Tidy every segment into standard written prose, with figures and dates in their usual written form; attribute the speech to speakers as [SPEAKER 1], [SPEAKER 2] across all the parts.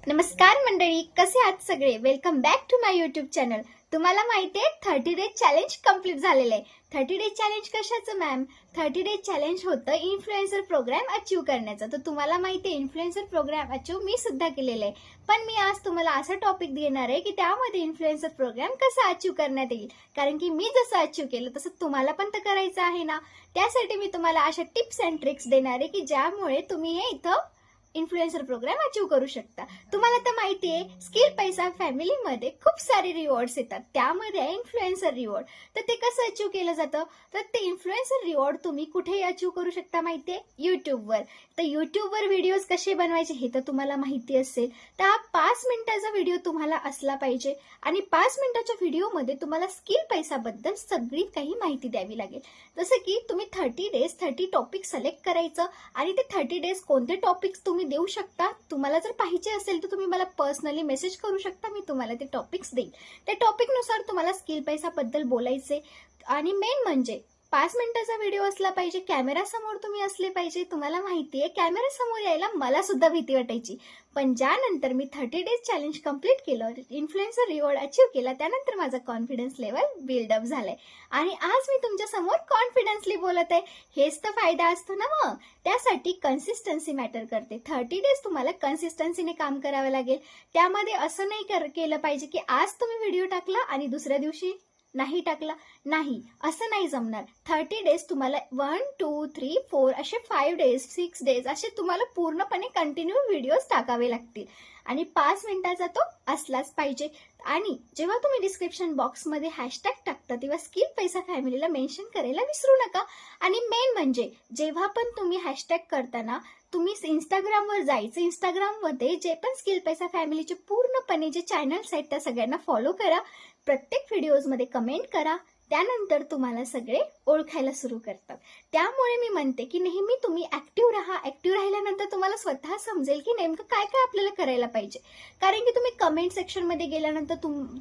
[SPEAKER 1] नमस्कार मंडळी, कसे आहात सगळे? Welcome back to my YouTube channel. तुम्हाला माहिती आहे 30 डेज चॅलेंज कंप्लीट झालेलं आहे. 30 डेज चॅलेंज कशाचं मॅम? 30 डेज चॅलेंज होतं इन्फ्लुएन्सर प्रोग्राम अचीव करण्याचं. तर तुम्हाला माहिती आहे इन्फ्लुएन्सर प्रोग्राम अचीव मी सुद्धा केलेलं आहे. पण मी आज तुम्हाला असं टॉपिक देणार आहे की त्यामध्ये इन्फ्लुएन्सर प्रोग्राम कसा अचीव करण्यात येईल. कारण की मी जसं अचीव केलं तसं तुम्हाला पण तर करायचं आहे ना. त्यासाठी मी तुम्हाला अशा टिप्स अँड ट्रिक्स देणार आहे की ज्यामुळे तुम्ही हे इथं इन्फ्लुएन्सर प्रोग्राम अचीव करू शकता. तुम्हाला तर माहिती आहे स्किल पैसा फॅमिलीमध्ये खूप सारे रिवॉर्ड्स येतात. त्यामध्ये आहे इन्फ्लुएन्सर रिवॉर्ड. तर ते कसं अचीव केलं जातं? तर ते इन्फ्लुएन्सर रिवॉर्ड तुम्ही कुठेही अचीव करू शकता. माहिती आहे युट्यूबवर. तर युट्यूबवर व्हिडिओज कसे बनवायचे हे तर तुम्हाला माहिती असेल. तर हा 5 मिनिटाचा व्हिडिओ तुम्हाला असला पाहिजे आणि 5 मिनिटाच्या व्हिडिओमध्ये तुम्हाला स्किल पैसाबद्दल सगळी काही माहिती द्यावी लागेल. जसं की तुम्ही 30 डेज 30 टॉपिक सिलेक्ट करायचं आणि ते 30 डेज कोणते टॉपिक्स तुम्ही देऊ शकता. तुम्हाला जर पाहिजे असेल तर तुम्ही मला पर्सनली मेसेज करू शकता. मी तुम्हाला ते टॉपिक्स देईन. त्या टॉपिकनुसार तुम्हाला स्किल पैसाबद्दल बोलायचे आणि मेन म्हणजे 5 मिनिटाचा व्हिडिओ असला पाहिजे. कॅमेरा समोर तुम्ही असले पाहिजे. तुम्हाला माहिती आहे कॅमेरा समोर यायला मला सुद्धा भीती वाटायची. पण ज्यानंतर मी 30 डेज चॅलेंज कंप्लीट केलं, इन्फ्लुएन्सर रिवॉर्ड अचीव केला, त्यानंतर माझा कॉन्फिडन्स लेवल बिल्डअप झालाय आणि आज मी तुमच्या समोर कॉन्फिडन्सली बोलत आहे. हेच तर फायदा असतो ना मग. त्यासाठी कन्सिस्टन्सी मॅटर करते. 30 डेज तुम्हाला कन्सिस्टन्सीने काम करावं लागेल. त्यामध्ये असं नाही केलं पाहिजे की आज तुम्ही व्हिडिओ टाकला आणि दुसऱ्या दिवशी नाही टाकला. नाही, असं नाही जमणार. 30 डेज तुम्हाला 1, 2, 3, 4 असे 5 डेज 6 डेज असे तुम्हाला पूर्णपणे कंटिन्यू व्हिडिओज टाकावे लागतील आणि 5 मिनिटाचा तो असलाच पाहिजे. आणि जेव्हा तुम्ही डिस्क्रिप्शन बॉक्समध्ये हॅशटॅग टाकता तेव्हा स्किल पैसा फॅमिलीला मेन्शन करायला विसरू नका. आणि मेन म्हणजे जेव्हा पण तुम्ही हॅशटॅग करताना तुम्ही इंस्टाग्रामवर जायचं. इंस्टाग्राममध्ये जे पण स्किल पैसा फॅमिलीचे पूर्णपणे जे चॅनल्स आहेत त्या सगळ्यांना फॉलो करा. प्रत्येक व्हिडिओजमध्ये कमेंट करा. त्यानंतर तुम्हाला सगळे ओळखायला सुरू करतात. त्यामुळे मी म्हणते की नेहमी तुम्ही ऍक्टिव्ह राहा. ऍक्टिव्ह राहिल्यानंतर तुम्हाला स्वतः समजेल की नेमकं काय काय आपल्याला करायला पाहिजे. कारण की तुम्ही कमेंट सेक्शनमध्ये गेल्यानंतर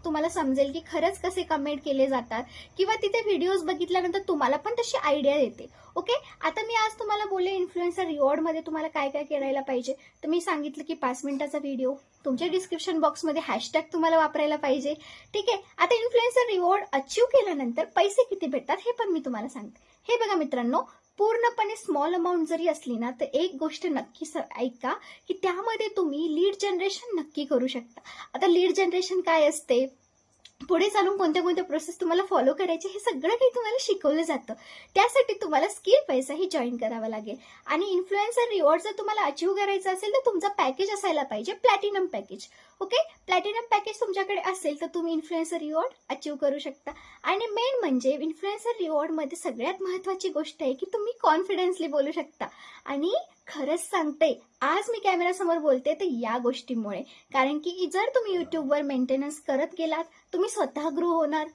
[SPEAKER 1] तुम्हाला समजेल की खरंच कसे कमेंट केले जातात किंवा तिथे व्हिडिओज बघितल्यानंतर तुम्हाला पण तशी आयडिया येते. ओके, आता मी आज तुम्हाला बोलले इन्फ्लुएन्सर रिवॉर्डमध्ये तुम्हाला काय काय करायला पाहिजे. तर मी सांगितलं की 5 मिनिटाचा व्हिडिओ, तुमच्या डिस्क्रिप्शन बॉक्समध्ये हॅशटॅग तुम्हाला वापरायला पाहिजे. ठीक आहे. आता इन्फ्लुएन्सर रिवॉर्ड अचीव केल्यानंतर पैसे किती भेटतात हे पण मी तुम्हाला सांगते. हे बघा मित्रांनो, पूर्णपणे स्मॉल अमाऊंट जरी असली ना तर एक गोष्ट नक्की ऐका की त्यामध्ये तुम्ही लीड जनरेशन नक्की करू शकता. आता लीड जनरेशन काय असते, पुढे चालून कोणत्या कोणत्या प्रोसेस तुम्हाला फॉलो करायचे हे सगळं काही तुम्हाला शिकवलं जातं. त्यासाठी तुम्हाला स्किल पैसाही जॉईन करावा लागेल. आणि इन्फ्लुएन्सर रिवॉर्ड जर तुम्हाला अचीव करायचं असेल तर तुमचा पॅकेज असायला पाहिजे platinum package. Okay, platinum package तुमच्याकडे असेल तर तुम्ही इन्फ्लुएन्सर रिवॉर्ड अचीव करू शकता. आणि मेन म्हणजे इन्फ्लुएन्सर रिवॉर्डमध्ये सगळ्यात महत्त्वाची गोष्ट आहे की तुम्ही कॉन्फिडन्सली बोलू शकता. आणि खरंच सांगते, आज मी कॅमेरासमोर बोलते तर या गोष्टीमुळे. कारण की जर तुम्ही युट्यूबवर मेंटेनन्स करत गेलात तुम्ही स्वतः ग्रो होणार.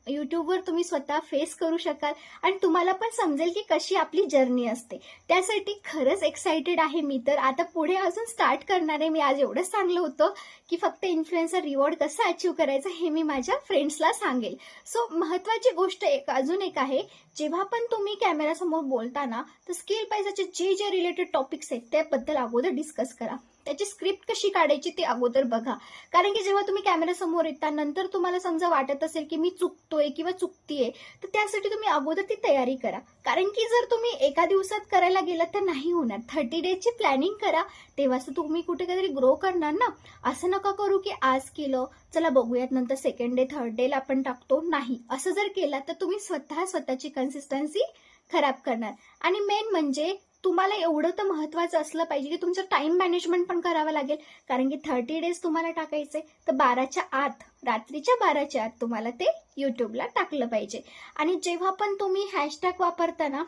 [SPEAKER 1] युट्यूबवर तुम्ही स्वतः फेस करू शकाल आणि तुम्हाला पण समजेल की कशी आपली जर्नी असते. त्यासाठी खरंच एक्साइटेड आहे मी. तर आता पुढे अजून स्टार्ट करणार आहे. मी आज एवढंच सांगलं होतं की फक्त इन्फ्लुएन्सर रिवॉर्ड कसं अचीव करायचं हे मी माझ्या फ्रेंड्सला सांगेल. सो महत्त्वाची गोष्ट अजून एक आहे, जेव्हा पण तुम्ही कॅमेरासमोर बोलताना तर स्किल पैसाचे जे जे रिलेटेड टॉपिक्स आहेत त्याबद्दल अगोदर डिस्कस करा. त्याची स्क्रिप्ट कशी काढायची ते अगोदर बघा. कारण की जेव्हा तुम्ही कॅमेरासमोर येता नंतर तुम्हाला समजा वाटत असेल की मी चुकतोय किंवा चुकतीये तर त्यासाठी तुम्ही अगोदर ती तयारी करा. कारण की जर तुम्ही एका दिवसात करायला गेलात तर नाही होणार. 30 डेजची प्लॅनिंग करा, तेव्हाच तुम्ही कुठे काहीतरी ग्रो करणार ना. असं नका करू की आज केलं चला बघूयात नंतर सेकंड डे 3rd डेला आपण टाकतो. नाही, असं जर केलं तर तुम्ही स्वतःची कन्सिस्टन्सी खराब करणार. आणि मेन म्हणजे तुम्हाला एवढं तर महत्त्वाचं असलं पाहिजे की तुमचं टाइम मॅनेजमेंट पण करावं लागेल. कारण की 30 डेज तुम्हाला टाकायचे तर 12च्या आत, रात्रीच्या 12च्या आत तुम्हाला ते युट्यूबला टाकलं पाहिजे. आणि जेव्हा पण तुम्ही हॅशटॅग वापरता ना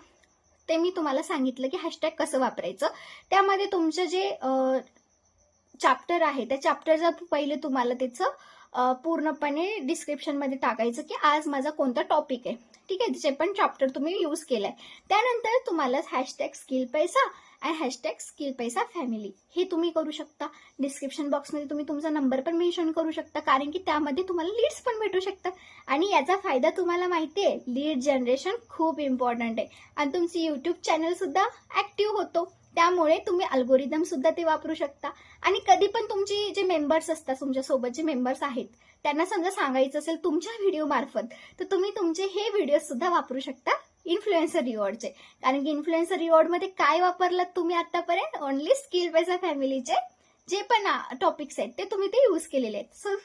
[SPEAKER 1] ते मी तुम्हाला सांगितलं की हॅशटॅग कसं वापरायचं. त्यामध्ये तुमचं जे चॅप्टर आहे त्या चॅप्टरचा पहिले तुम्हाला त्याचं पूर्णपणे डिस्क्रिप्शनमध्ये टाकायचं की आज माझा कोणता टॉपिक आहे. ठीक आहे, जे पण चॅप्टर तुम्ही यूज केलाय. त्यानंतर तुम्हाला हॅशटॅग स्किल पैसा आणि हॅशटॅग स्किल पैसा फॅमिली हे तुम्ही करू शकता. डिस्क्रिप्शन बॉक्समध्ये तुम्ही तुमचा नंबर पण मेन्शन करू शकता. कारण की त्यामध्ये तुम्हाला लीड्स पण भेटू शकतात. आणि याचा फायदा तुम्हाला माहिती आहे, लीड जनरेशन खूप इम्पॉर्टंट आहे आणि तुमची युट्यूब चॅनल सुद्धा ऍक्टिव्ह होतो. त्यामुळे तुम्ही अल्गोरिदम सुद्धा ते वापरू शकता. आणि कधी पण तुमची जे मेंबर्स असतात, तुमच्यासोबत जे मेंबर्स आहेत, त्यांना समजा सांगायचं असेल तुमच्या व्हिडिओ मार्फत, तर तुम्ही तुमचे हे व्हिडिओ सुद्धा वापरू शकता इन्फ्लुएन्सर रिवॉर्डचे. कारण की इन्फ्लुएन्सर रिवॉर्डमध्ये काय वापरलं तुम्ही आतापर्यंत? ओनली स्किल पैसा फॅमिलीचे जे पण टॉपिक्स आहेत ते तुम्ही ते यूज केलेले आहेत. सो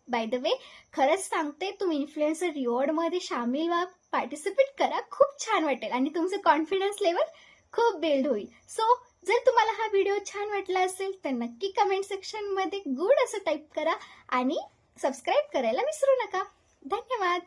[SPEAKER 1] बाय द वे, खरंच सांगते, तुम्ही इन्फ्लुएन्सर रिवॉर्डमध्ये सामील व्हा, पार्टिसिपेट करा. खूप छान वाटेल आणि तुमचं कॉन्फिडन्स लेवल खूप बिल्ड होईल. सो जर तुम्हाला हा व्हिडिओ छान वाटला असेल तर नक्की कमेंट सेक्शनमध्ये गुड असं टाईप करा आणि सबस्क्राईब करायला विसरू नका. धन्यवाद.